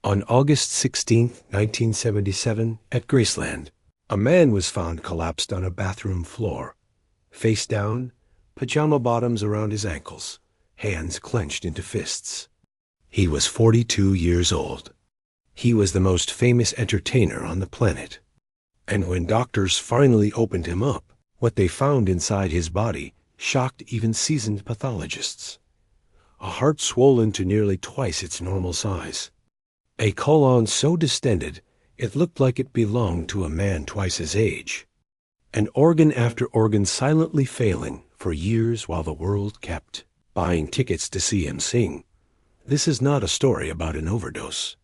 On August 16, 1977, at Graceland, a man was found collapsed on a bathroom floor, face down, pajama bottoms around his ankles, hands clenched into fists. He was 42 years old. He was the most famous entertainer on the planet. And when doctors finally opened him up, what they found inside his body shocked even seasoned pathologists. A heart swollen to nearly twice its normal size. A colon so distended it looked like it belonged to a man twice his age. And organ after organ silently failing for years while the world kept buying tickets to see him sing. This is not a story about an overdose.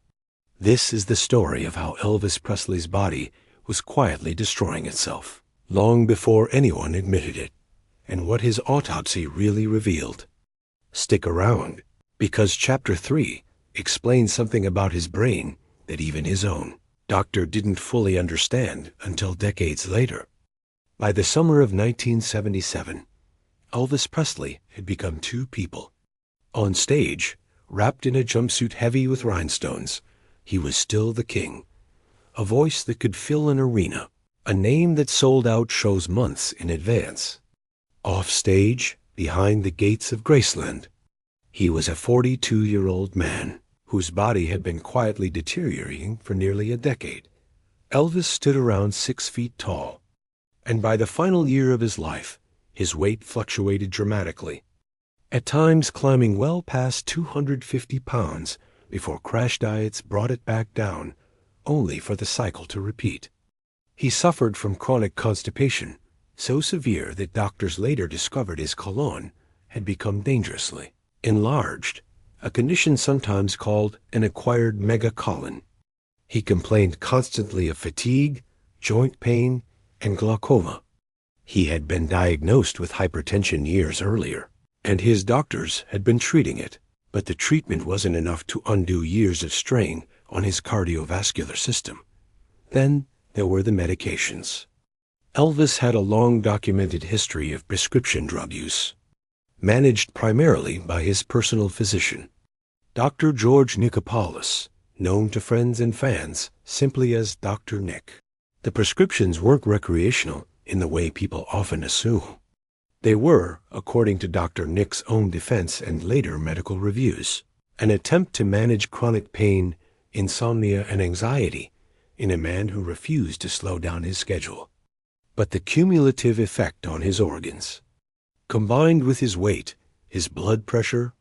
This is the story of how Elvis Presley's body was quietly destroying itself, long before anyone admitted it, and what his autopsy really revealed. Stick around, because Chapter 3 explains something about his brain that even his own doctor didn't fully understand until decades later. By the summer of 1977, Elvis Presley had become two people. On stage, wrapped in a jumpsuit heavy with rhinestones, he was still the king. A voice that could fill an arena, a name that sold out shows months in advance. Off stage, behind the gates of Graceland, he was a 42-year-old man whose body had been quietly deteriorating for nearly a decade. Elvis stood around 6 feet tall, and by the final year of his life, his weight fluctuated dramatically, at times climbing well past 250 pounds before crash diets brought it back down, only for the cycle to repeat. He suffered from chronic constipation, so severe that doctors later discovered his colon had become dangerously enlarged, a condition sometimes called an acquired megacolon. He complained constantly of fatigue, joint pain, and glaucoma. He had been diagnosed with hypertension years earlier, and his doctors had been treating it, but the treatment wasn't enough to undo years of strain on his cardiovascular system. Then there were the medications. Elvis had a long documented history of prescription drug use, managed primarily by his personal physician, Dr. George Nicopolis, known to friends and fans simply as Dr. Nick. The prescriptions weren't recreational in the way people often assume. They were, according to Dr. Nick's own defense and later medical reviews, an attempt to manage chronic pain, insomnia, and anxiety in a man who refused to slow down his schedule. But the cumulative effect on his organs, combined with his weight, his blood pressure,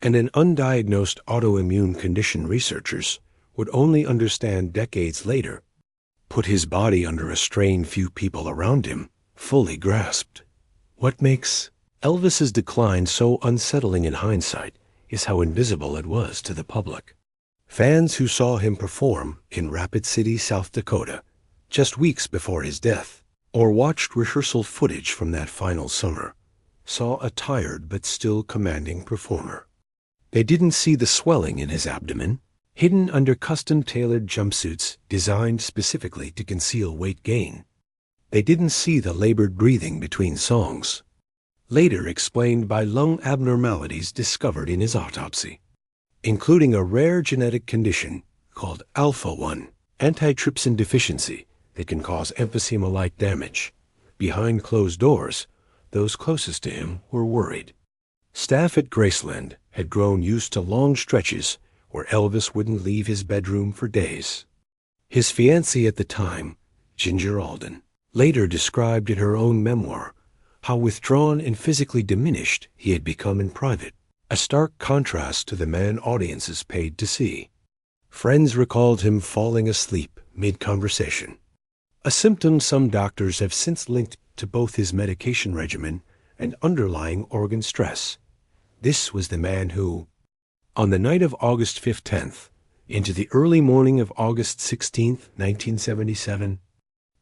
and an undiagnosed autoimmune condition researchers would only understand decades later, put his body under a strain few people around him fully grasped. What makes Elvis's decline so unsettling in hindsight is how invisible it was to the public. Fans who saw him perform in Rapid City, South Dakota, just weeks before his death, or watched rehearsal footage from that final summer, saw a tired but still commanding performer. They didn't see the swelling in his abdomen, hidden under custom-tailored jumpsuits designed specifically to conceal weight gain. They didn't see the labored breathing between songs, later explained by lung abnormalities discovered in his autopsy, including a rare genetic condition called alpha-1 antitrypsin deficiency that can cause emphysema-like damage. Behind closed doors, those closest to him were worried. Staff at Graceland had grown used to long stretches where Elvis wouldn't leave his bedroom for days. His fiancée at the time, Ginger Alden, later described in her own memoir how withdrawn and physically diminished he had become in private, a stark contrast to the man audiences paid to see. Friends recalled him falling asleep mid-conversation, a symptom some doctors have since linked to both his medication regimen and underlying organ stress. This was the man who, on the night of August 15th, into the early morning of August 16th, 1977,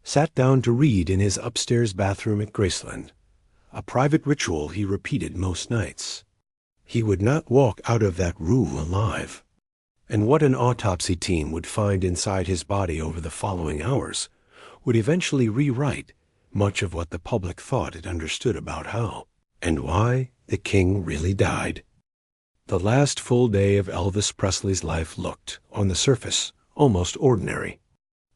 sat down to read in his upstairs bathroom at Graceland, a private ritual he repeated most nights. He would not walk out of that room alive. And what an autopsy team would find inside his body over the following hours would eventually rewrite much of what the public thought it understood about how and why the king really died. The last full day of Elvis Presley's life looked, on the surface, almost ordinary.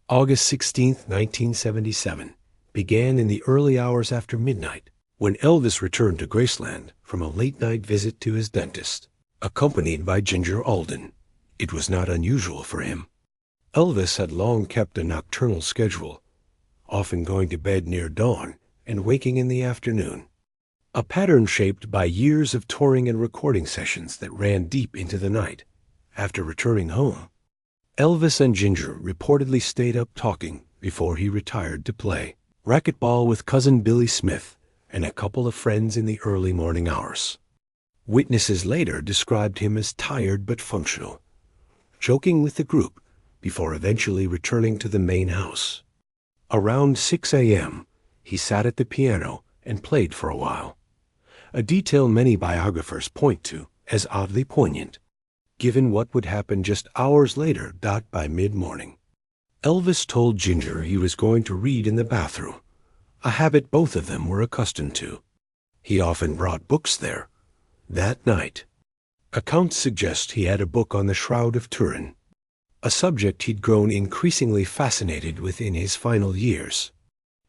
August 16, 1977, began in the early hours after midnight, when Elvis returned to Graceland from a late-night visit to his dentist, accompanied by Ginger Alden. It was not unusual for him. Elvis had long kept a nocturnal schedule, often going to bed near dawn and waking in the afternoon, a pattern shaped by years of touring and recording sessions that ran deep into the night. After returning home, Elvis and Ginger reportedly stayed up talking before he retired to play racquetball with cousin Billy Smith and a couple of friends in the early morning hours. Witnesses later described him as tired but functional, joking with the group before eventually returning to the main house. Around 6 a.m., he sat at the piano and played for a while, a detail many biographers point to as oddly poignant, given what would happen just hours later. By mid-morning, Elvis told Ginger he was going to read in the bathroom, a habit both of them were accustomed to. He often brought books there. That night, accounts suggest he had a book on the Shroud of Turin, a subject he'd grown increasingly fascinated with in his final years,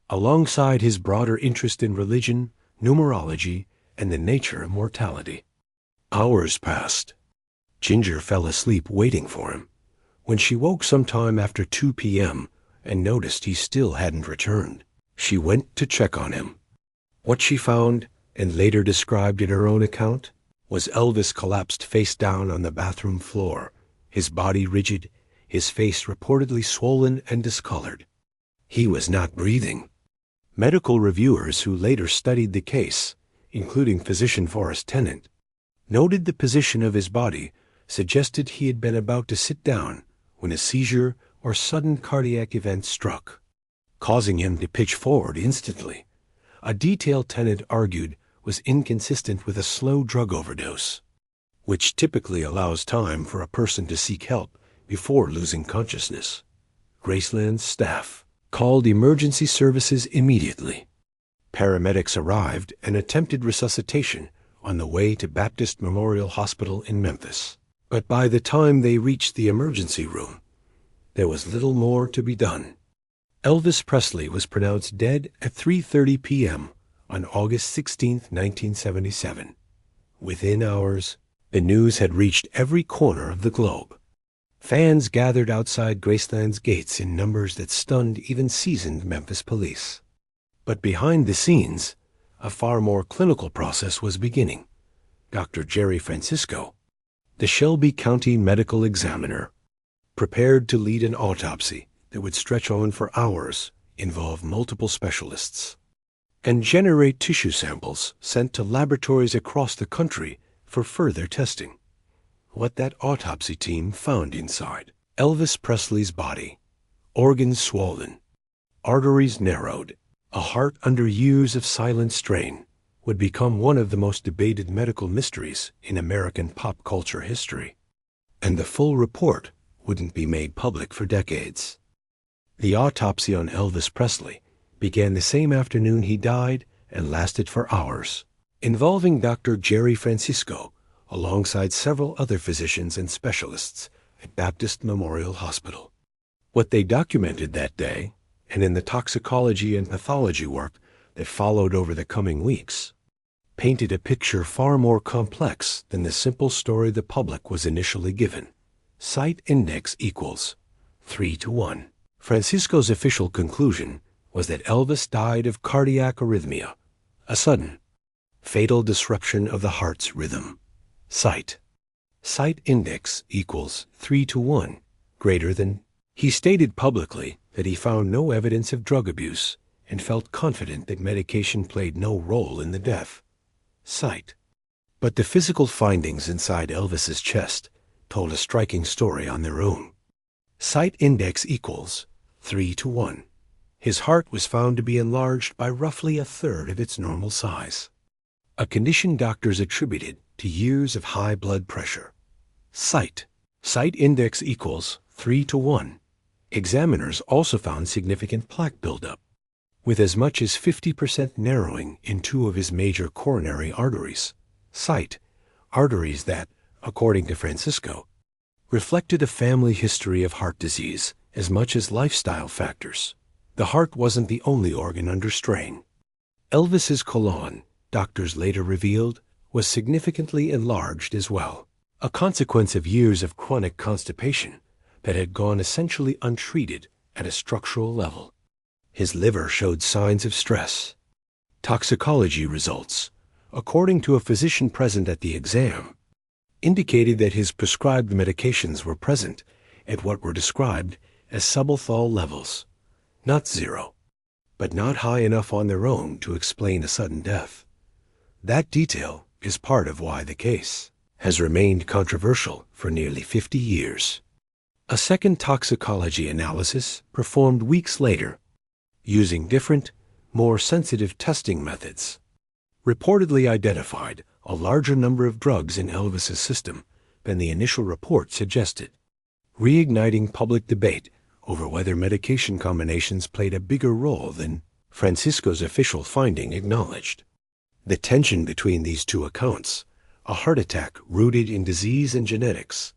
alongside his broader interest in religion, numerology, and the nature of mortality. Hours passed. Ginger fell asleep waiting for him. When she woke sometime after 2 p.m. and noticed he still hadn't returned, she went to check on him. What she found, and later described in her own account, was Elvis collapsed face down on the bathroom floor, his body rigid, his face reportedly swollen and discolored. He was not breathing. Medical reviewers who later studied the case, including physician Forrest Tennant, noted the position of his body suggested he had been about to sit down when a seizure or sudden cardiac event struck, causing him to pitch forward instantly, a detail Tennant argued was inconsistent with a slow drug overdose, which typically allows time for a person to seek help before losing consciousness. Graceland's staff called emergency services immediately. Paramedics arrived and attempted resuscitation on the way to Baptist Memorial Hospital in Memphis. But by the time they reached the emergency room, there was little more to be done. Elvis Presley was pronounced dead at 3:30 p.m. on August 16, 1977. Within hours, the news had reached every corner of the globe. Fans gathered outside Graceland's gates in numbers that stunned even seasoned Memphis police. But behind the scenes, a far more clinical process was beginning. Dr. Jerry Francisco, the Shelby County medical examiner, prepared to lead an autopsy that would stretch on for hours, involve multiple specialists, and generate tissue samples sent to laboratories across the country for further testing. What that autopsy team found inside Elvis Presley's body: organs swollen, arteries narrowed, a heart under years of silent strain, would become one of the most debated medical mysteries in American pop culture history. And the full report wouldn't be made public for decades. The autopsy on Elvis Presley began the same afternoon he died and lasted for hours, involving Dr. Jerry Francisco alongside several other physicians and specialists at Baptist Memorial Hospital. What they documented that day, and in the toxicology and pathology work that followed over the coming weeks, painted a picture far more complex than the simple story the public was initially given. Site index equals 3:1. Francisco's official conclusion was that Elvis died of cardiac arrhythmia, a sudden, fatal disruption of the heart's rhythm. Site index equals 3:1, greater than. He stated publicly that he found no evidence of drug abuse and felt confident that medication played no role in the death. But the physical findings inside Elvis's chest told a striking story on their own. Site index equals 3:1. His heart was found to be enlarged by roughly a third of its normal size, a condition doctors attributed to years of high blood pressure. Site index equals 3:1. Examiners also found significant plaque buildup, with as much as 50% narrowing in two of his major coronary arteries. Arteries that, according to Francisco, reflected a family history of heart disease as much as lifestyle factors. The heart wasn't the only organ under strain. Elvis's colon, doctors later revealed, was significantly enlarged as well, a consequence of years of chronic constipation that had gone essentially untreated at a structural level. His liver showed signs of stress. Toxicology results, according to a physician present at the exam, indicated that his prescribed medications were present at what were described as subalthal levels, not zero, but not high enough on their own to explain a sudden death. That detail is part of why the case has remained controversial for nearly 50 years. A second toxicology analysis, performed weeks later, using different, more sensitive testing methods, reportedly identified a larger number of drugs in Elvis's system than the initial report suggested, reigniting public debate over whether medication combinations played a bigger role than Francisco's official finding acknowledged. The tension between these two accounts, a heart attack rooted in disease and genetics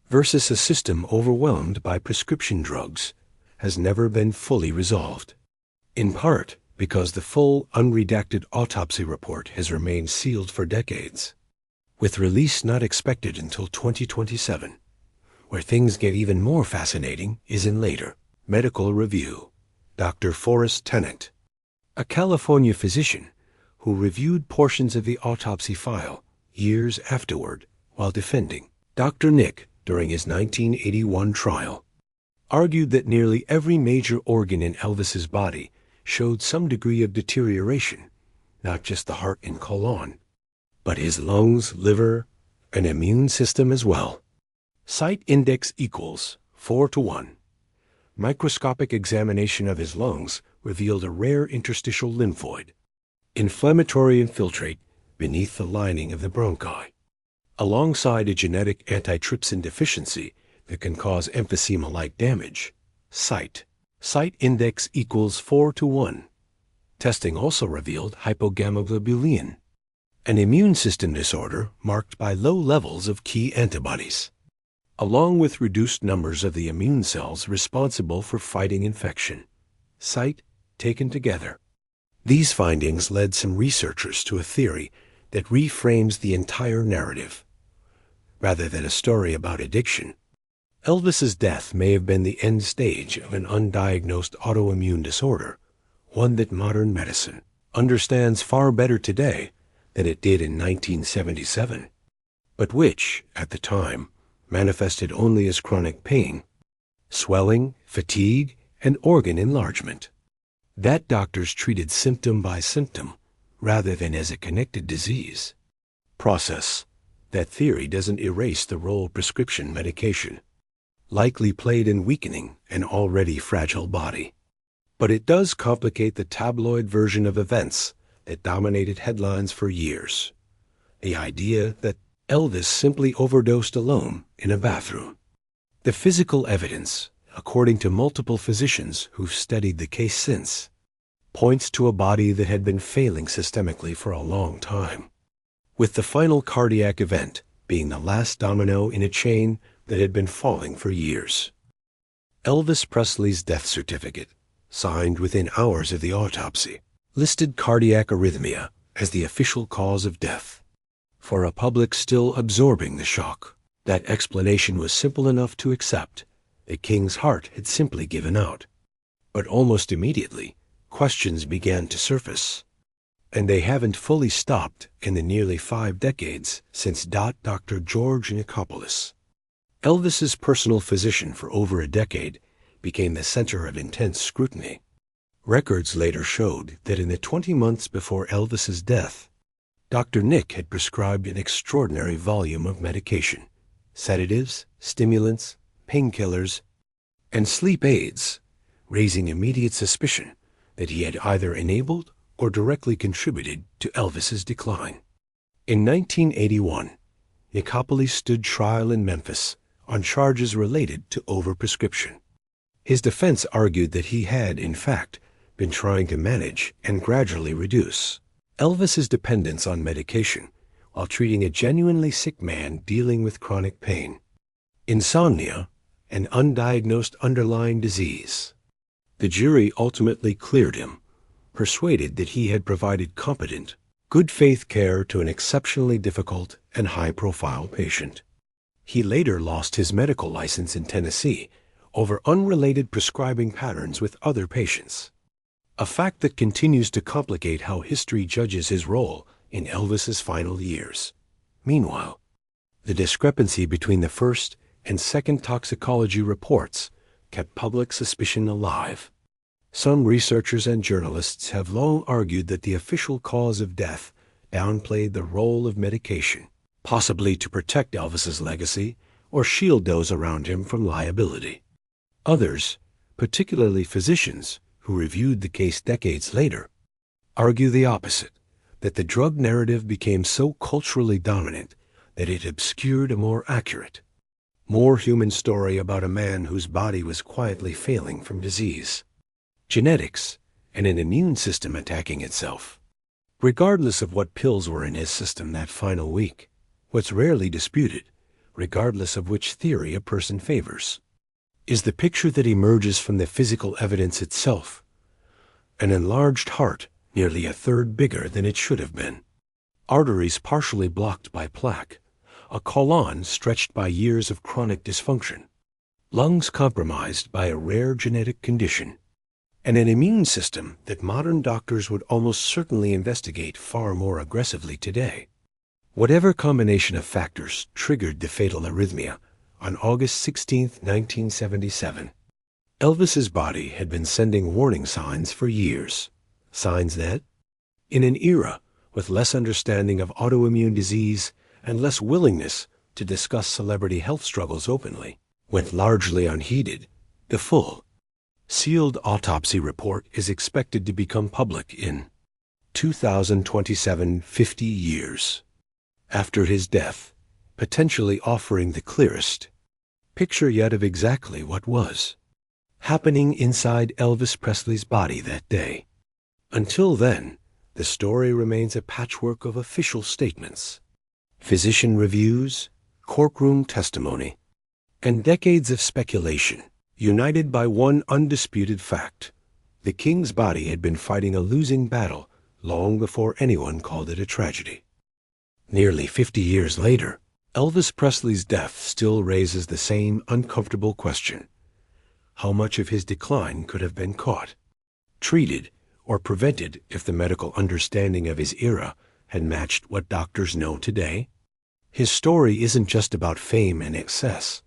versus a system overwhelmed by prescription drugs, has never been fully resolved, in part because the full, unredacted autopsy report has remained sealed for decades, with release not expected until 2027. Where things get even more fascinating is in later medical review. Dr. Forrest Tennant, a California physician who reviewed portions of the autopsy file years afterward while defending Dr. Nick during his 1981 trial, argued that nearly every major organ in Elvis's body showed some degree of deterioration, not just the heart and colon, but his lungs, liver, and immune system as well. Site index equals 4:1. Microscopic examination of his lungs revealed a rare interstitial lymphoid, inflammatory infiltrate beneath the lining of the bronchi, alongside a genetic antitrypsin deficiency that can cause emphysema-like damage. Site index equals 4:1. Testing also revealed hypogammaglobulinemia, an immune system disorder marked by low levels of key antibodies, along with reduced numbers of the immune cells responsible for fighting infection. Site taken together, these findings led some researchers to a theory that reframes the entire narrative. Rather than a story about addiction, Elvis's death may have been the end stage of an undiagnosed autoimmune disorder, one that modern medicine understands far better today than it did in 1977, but which, at the time, manifested only as chronic pain, swelling, fatigue, and organ enlargement. That doctors treated symptom by symptom rather than as a connected disease process. That theory doesn't erase the role prescription medication likely played in weakening an already fragile body, but it does complicate the tabloid version of events that dominated headlines for years. The idea that Elvis simply overdosed alone in a bathroom. The physical evidence, according to multiple physicians who've studied the case since, points to a body that had been failing systemically for a long time, with the final cardiac event being the last domino in a chain that had been falling for years. Elvis Presley's death certificate, signed within hours of the autopsy, listed cardiac arrhythmia as the official cause of death. For a public still absorbing the shock, that explanation was simple enough to accept. The king's heart had simply given out. But almost immediately, questions began to surface. And they haven't fully stopped in the nearly 5 decades since Dr. George Nicopolis, Elvis's personal physician for over a decade, became the center of intense scrutiny. Records later showed that in the 20 months before Elvis's death, Dr. Nick had prescribed an extraordinary volume of medication, sedatives, stimulants, painkillers, and sleep aids, raising immediate suspicion that he had either enabled or directly contributed to Elvis's decline. In 1981, Nicopolis stood trial in Memphis on charges related to overprescription. His defense argued that he had, in fact, been trying to manage and gradually reduce Elvis's dependence on medication while treating a genuinely sick man dealing with chronic pain. Insomnia, an undiagnosed underlying disease. The jury ultimately cleared him, persuaded that he had provided competent, good faith care to an exceptionally difficult and high-profile patient. He later lost his medical license in Tennessee over unrelated prescribing patterns with other patients, a fact that continues to complicate how history judges his role in Elvis's final years. Meanwhile, the discrepancy between the first and second toxicology reports kept public suspicion alive. Some researchers and journalists have long argued that the official cause of death downplayed the role of medication, possibly to protect Elvis's legacy or shield those around him from liability. Others, particularly physicians who reviewed the case decades later, argue the opposite, that the drug narrative became so culturally dominant that it obscured a more accurate, more human story about a man whose body was quietly failing from disease, genetics, and an immune system attacking itself. Regardless of what pills were in his system that final week, what's rarely disputed, regardless of which theory a person favors, is the picture that emerges from the physical evidence itself. An enlarged heart, nearly a third bigger than it should have been. Arteries partially blocked by plaque. A colon stretched by years of chronic dysfunction. Lungs compromised by a rare genetic condition. And an immune system that modern doctors would almost certainly investigate far more aggressively today. Whatever combination of factors triggered the fatal arrhythmia on August 16, 1977, Elvis's body had been sending warning signs for years. Signs that, in an era with less understanding of autoimmune disease and less willingness to discuss celebrity health struggles openly, went largely unheeded. The full, sealed autopsy report is expected to become public in 2027, 50 years after his death, potentially offering the clearest picture yet of exactly what was happening inside Elvis Presley's body that day. Until then, the story remains a patchwork of official statements, physician reviews, courtroom testimony, and decades of speculation, united by one undisputed fact. The king's body had been fighting a losing battle long before anyone called it a tragedy. Nearly 50 years later, Elvis Presley's death still raises the same uncomfortable question. How much of his decline could have been caught, treated, or prevented if the medical understanding of his era had matched what doctors know today? His story isn't just about fame and excess.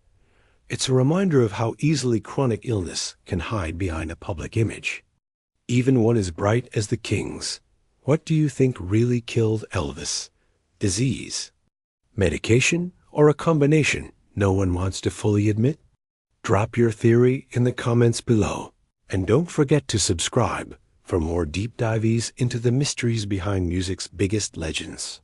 It's a reminder of how easily chronic illness can hide behind a public image, even one as bright as the king's. What do you think really killed Elvis? Disease, medication, or a combination no one wants to fully admit? Drop your theory in the comments below, and don't forget to subscribe for more deep dives into the mysteries behind music's biggest legends.